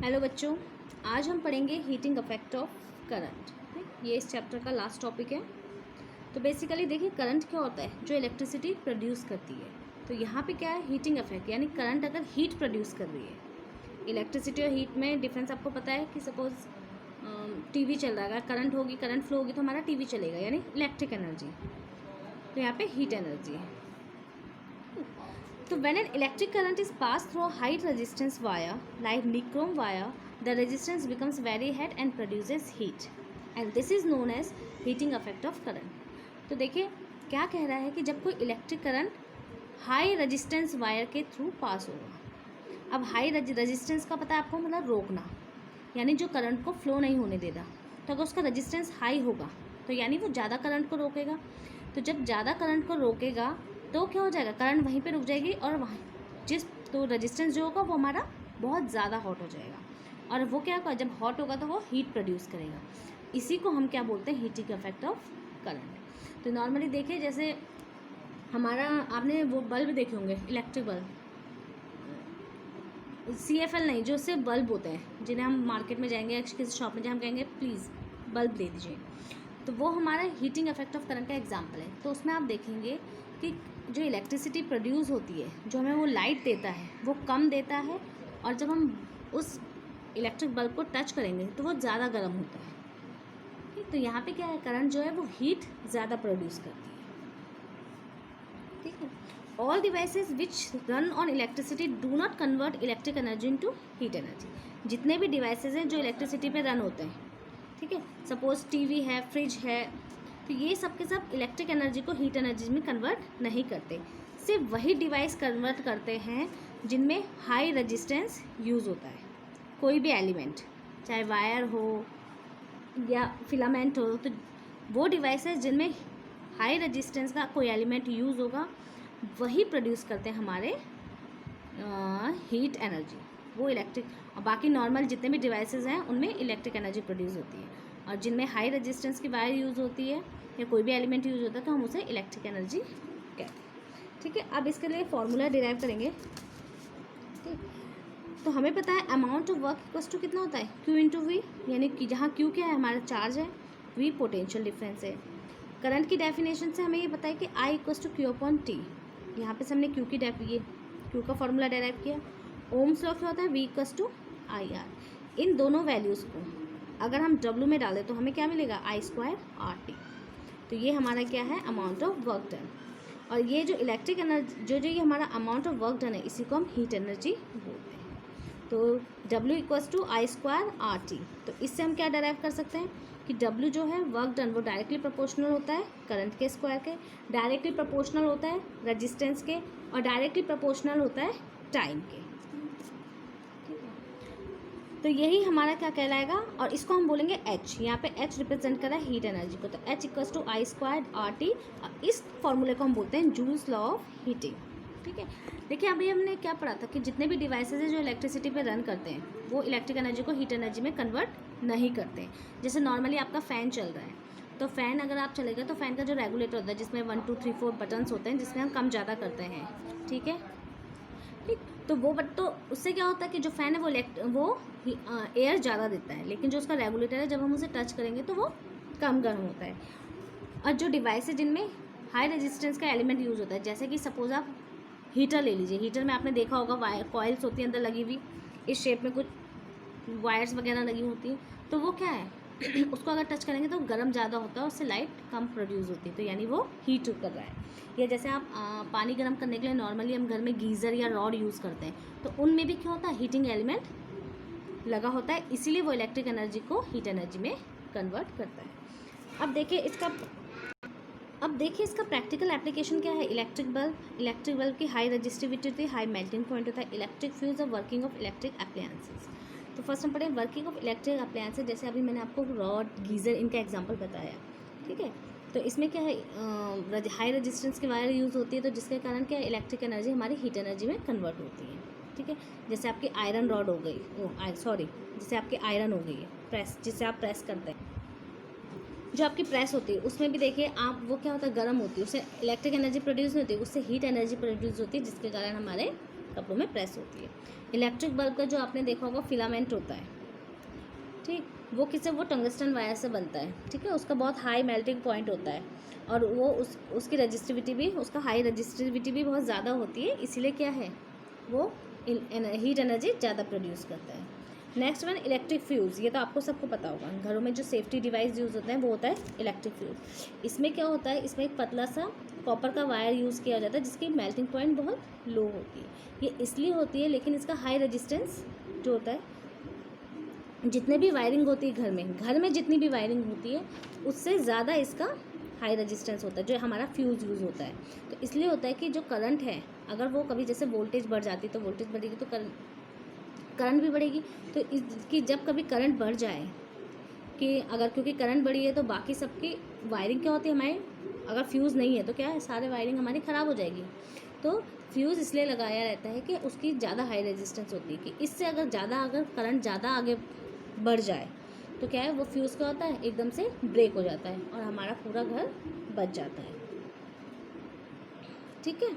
Hello बच्चों, आज हम पढ़ेंगे हीटिंग इफेक्ट ऑफ करंट। ये इस चैप्टर का लास्ट टॉपिक है। तो बेसिकली देखिए करंट क्या होता है, जो इलेक्ट्रिसिटी प्रोड्यूस करती है। तो यहाँ पे क्या है, हीटिंग इफेक्ट, यानी करंट अगर हीट प्रोड्यूस कर रही है। इलेक्ट्रिसिटी और हीट में डिफरेंस आपको पता है कि सपोज टीवी चल रहा है, अगर करंट होगी, करंट फ्लो होगी तो हमारा टीवी चलेगा, यानी इलेक्ट्रिक एनर्जी। तो यहाँ पे हीट एनर्जी है। So when an electric current is passed through a high resistance wire like nichrome wire, the resistance becomes very hot and produces heat, and this is known as heating effect of current. तो देखिए क्या कह रहा है कि जब कोई electric current high resistance wire के थ्रू पास होगा। अब हाई रेजिस्टेंस का पता है आपको, मतलब रोकना, यानी जो करंट को फ्लो नहीं होने देगा। तो अगर उसका रेजिस्टेंस हाई होगा तो यानी वो ज़्यादा करंट को रोकेगा। तो जब ज़्यादा करंट को रोकेगा तो क्या हो जाएगा, करंट वहीं पे रुक जाएगी और वहीं तो रेजिस्टेंस जो होगा वो हमारा बहुत ज़्यादा हॉट हो जाएगा। और वो क्या होगा, जब हॉट होगा तो वो हीट प्रोड्यूस करेगा। इसी को हम क्या बोलते हैं, हीटिंग इफेक्ट ऑफ करंट। तो नॉर्मली देखिए जैसे हमारा, आपने वो बल्ब देखे होंगे, इलेक्ट्रिक बल्ब, CFL नहीं, जो सिर्फ बल्ब होते हैं, जिन्हें हम मार्केट में जाएंगे किसी शॉप में जहाँ हम कहेंगे प्लीज़ बल्ब दे दीजिए, तो वो हमारा हीटिंग इफेक्ट ऑफ करंट का एग्जाम्पल है। तो उसमें आप देखेंगे कि जो इलेक्ट्रिसिटी प्रोड्यूस होती है, जो हमें वो लाइट देता है, वो कम देता है, और जब हम उस इलेक्ट्रिक बल्ब को टच करेंगे तो वो ज़्यादा गर्म होता है। ठीक, तो यहाँ पे क्या है, करंट जो है वो हीट ज़्यादा प्रोड्यूस करती है। ठीक है, all devices which run on electricity do not convert electric energy into heat energy. जितने भी डिवाइसेस हैं जो इलेक्ट्रिसिटी पे रन होते हैं, ठीक है, सपोज टीवी है, फ्रिज है, तो ये सब के सब इलेक्ट्रिक एनर्जी को हीट एनर्जी में कन्वर्ट नहीं करते। सिर्फ वही डिवाइस कन्वर्ट करते हैं जिनमें हाई रेजिस्टेंस यूज़ होता है। कोई भी एलिमेंट, चाहे वायर हो या फिलामेंट हो, तो वो डिवाइसेस जिनमें हाई रेजिस्टेंस का कोई एलिमेंट यूज़ होगा वही प्रोड्यूस करते हैं हमारे हीट एनर्जी, वो इलेक्ट्रिक। और बाकी नॉर्मल जितने भी डिवाइसेस हैं उनमें इलेक्ट्रिक एनर्जी प्रोड्यूस होती है, और जिनमें हाई रेजिस्टेंस की वायर यूज़ होती है या कोई भी एलिमेंट यूज़ होता है तो हम उसे इलेक्ट्रिक एनर्जी कहते हैं। ठीक है, अब इसके लिए फॉर्मूला डिराइव करेंगे। ठीक, तो हमें पता है amount of work equals to कितना होता है, Q इंटू वी, यानी कि जहाँ Q क्या है, हमारा चार्ज है, V पोटेंशियल डिफरेंस है। करंट की डेफिनेशन से हमें ये पता है कि I equals to Q upon T। यहाँ पे से हमने Q की Q का फॉर्मूला डिराइव किया। ओम्स लॉ क्या होता है, V इक्वल्स टू IR। इन दोनों वैल्यूज़ को अगर हम W में डालें तो हमें क्या मिलेगा, I² RT। तो ये हमारा क्या है, अमाउंट ऑफ वर्क डन। और ये जो इलेक्ट्रिक एनर्जी, जो ये हमारा अमाउंट ऑफ वर्क डन है, इसी को हम हीट एनर्जी बोलते हैं। तो W equals to I² RT। तो इससे हम क्या डिराइव कर सकते हैं कि W जो है वर्क डन, वो डायरेक्टली प्रोपोर्शनल होता है करंट के स्क्वायर के, डायरेक्टली प्रोपोर्शनल होता है रेजिस्टेंस के, और डायरेक्टली प्रोपोर्शनल होता है टाइम के। तो यही हमारा क्या कहलाएगा, और इसको हम बोलेंगे H। यहाँ पे H रिप्रेजेंट कर रहा है हीट एनर्जी को, तो H equals to I² RT। और इस फॉर्मूले को हम बोलते हैं जूल्स लॉ ऑफ हीटिंग। ठीक है, देखिए अभी हमने क्या पढ़ा था कि जितने भी डिवाइसेज हैं जो इलेक्ट्रिसिटी पे रन करते हैं वो इलेक्ट्रिक एनर्जी को हीट एनर्जी में कन्वर्ट नहीं करते। जैसे नॉर्मली आपका फ़ैन चल रहा है, तो फ़ैन अगर आप चलेगा तो फ़ैन का जो रेगुलेटर होता है, जिसमें 1 2 3 4 बटन्स होते हैं, जिसमें हम कम ज़्यादा करते हैं। ठीक है, ठीक, तो वो तो उससे क्या होता है कि जो फ़ैन है वो एयर ज़्यादा देता है, लेकिन जो उसका रेगुलेटर है जब हम उसे टच करेंगे तो वो कम गर्म होता है। और जो डिवाइस है जिनमें हाई रेजिस्टेंस का एलिमेंट यूज़ होता है, जैसे कि सपोज आप हीटर ले लीजिए, हीटर में आपने देखा होगा वायर कॉइल्स होती है अंदर लगी हुई, इस शेप में कुछ वायर्स वगैरह लगी होती है, तो वो क्या है उसको अगर टच करेंगे तो गर्म ज़्यादा होता है, उससे लाइट कम प्रोड्यूस होती है, तो यानी वो हीट कर रहा है। या जैसे आप पानी गर्म करने के लिए नॉर्मली हम घर में गीज़र या रॉड यूज़ करते हैं, तो उनमें भी क्या होता है, हीटिंग एलिमेंट लगा होता है, इसीलिए वो इलेक्ट्रिक एनर्जी को हीट एनर्जी में कन्वर्ट करता है। अब देखिए इसका प्रैक्टिकल एप्लीकेशन क्या है। इलेक्ट्रिक बल्ब की हाई रजिस्टिविटी होती है, हाई मेल्टिंग पॉइंट होता है। इलेक्ट्रिक फ्यूज और वर्किंग ऑफ इलेक्ट्रिक अप्लायंसेस। तो फर्स्ट हम पढ़े वर्किंग ऑफ इलेक्ट्रिक अप्लायंसेस। जैसे अभी मैंने आपको रॉड, गीज़र, इनका एग्जांपल बताया। ठीक है, तो इसमें क्या है, हाई रेजिस्टेंस की वायर यूज़ होती है, तो जिसके कारण क्या है, इलेक्ट्रिक एनर्जी हमारी हीट एनर्जी में कन्वर्ट होती है। ठीक है, जैसे आपकी आयरन रॉड हो गई, जैसे आपकी आयरन हो गई है, प्रेस, जिसे आप प्रेस करते हैं, जो आपकी प्रेस होती है उसमें भी देखिए आप, वो क्या होता है, गर्म होती है, उससे इलेक्ट्रिक एनर्जी प्रोड्यूस नहीं होती, उससे हीट एनर्जी प्रोड्यूस होती है, जिसके कारण हमारे कपड़ों में प्रेस होती है। इलेक्ट्रिक बल्ब का जो आपने देखा होगा फिलामेंट होता है, ठीक, वो किससे, वो टंगस्टन वायर से बनता है, ठीक है। उसका बहुत हाई मेल्टिंग पॉइंट होता है और वो उसकी रजिस्टिविटी भी, उसका हाई रजिस्टिविटी भी बहुत ज़्यादा होती है, इसीलिए क्या है वो हीट एनर्जी ज़्यादा प्रोड्यूस करता है। नेक्स्ट वन इलेक्ट्रिक फ्यूज़, ये तो आपको सबको पता होगा, घरों में जो सेफ्टी डिवाइस यूज़ होते हैं वो होता है इलेक्ट्रिक फ्यूज़। इसमें क्या होता है, इसमें एक पतला सा कॉपर का वायर यूज़ किया जाता है जिसकी मेल्टिंग पॉइंट बहुत लो होती है। ये इसलिए होती है, लेकिन इसका हाई रेजिस्टेंस जो होता है, जितने भी वायरिंग होती है घर में जितनी भी वायरिंग होती है उससे ज़्यादा इसका हाई रेजिस्टेंस होता है जो हमारा फ्यूज़ यूज़ होता है। तो इसलिए होता है कि जो करंट है, अगर वो कभी जैसे वोल्टेज बढ़ जाती है तो वोल्टेज बढ़ेगी तो करंट भी बढ़ेगी। तो इसकी जब कभी करंट बढ़ जाए कि अगर, क्योंकि करंट बढ़ी है तो बाकी सबकी वायरिंग क्या होती है हमारे, अगर फ्यूज़ नहीं है तो क्या है, सारे वायरिंग हमारी ख़राब हो जाएगी। तो फ्यूज़ इसलिए लगाया रहता है कि उसकी ज़्यादा हाई रेजिस्टेंस होती है कि इससे अगर करंट ज़्यादा आगे बढ़ जाए तो क्या है, वो फ्यूज़ क्या होता है, एकदम से ब्रेक हो जाता है और हमारा पूरा घर बच जाता है, ठीक है।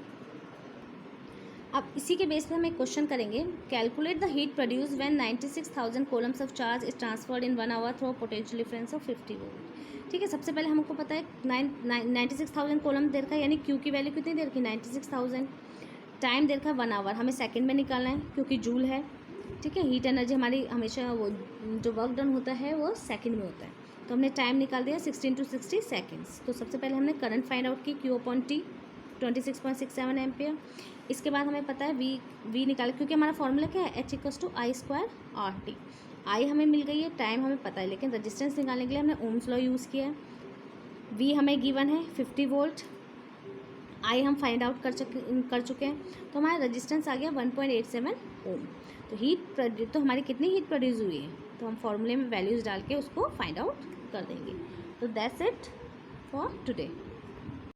अब इसी के बेस पे हम एक क्वेश्चन करेंगे, calculate the heat produce when 96,000 coulombs of charge is transferred in 1 hour through potential difference of 50 volt. ठीक है, सबसे पहले हमको पता है 96,000 कॉलम दे रखा है, यानी क्यू की वैल्यू कितनी दे रखी है 96,000, टाइम दे रखा है 1 आवर, हमें सेकंड में निकालना है क्योंकि जूल है, ठीक है। हीट एनर्जी हमारी हमेशा वो जो वर्क डन होता है वो सेकंड में होता है, तो हमने टाइम निकाल दिया 16 to 60 सेकेंड्स। तो सबसे पहले हमने करंट फाइंड आउट की, Q अपॉन T 26.67 एम्पियर। इसके बाद हमें पता है V निकाल, क्योंकि हमारा फॉर्मूला क्या है H=I²RT। आई हमें मिल गई है, टाइम हमें पता है, लेकिन रजिस्टेंस निकालने के लिए हमने ओम्स लॉ यूज़ किया है। V हमें गिवन है 50 वोल्ट, आई हम फाइंड आउट कर चुके हैं, तो हमारा रजिस्टेंस आ गया 1.87 ओम। तो हमारी कितनी हीट प्रोड्यूस हुई है, तो हम फॉर्मूले में वैल्यूज़ डाल के उसको फाइंड आउट कर देंगे। तो दैट्स इट फॉर टुडे।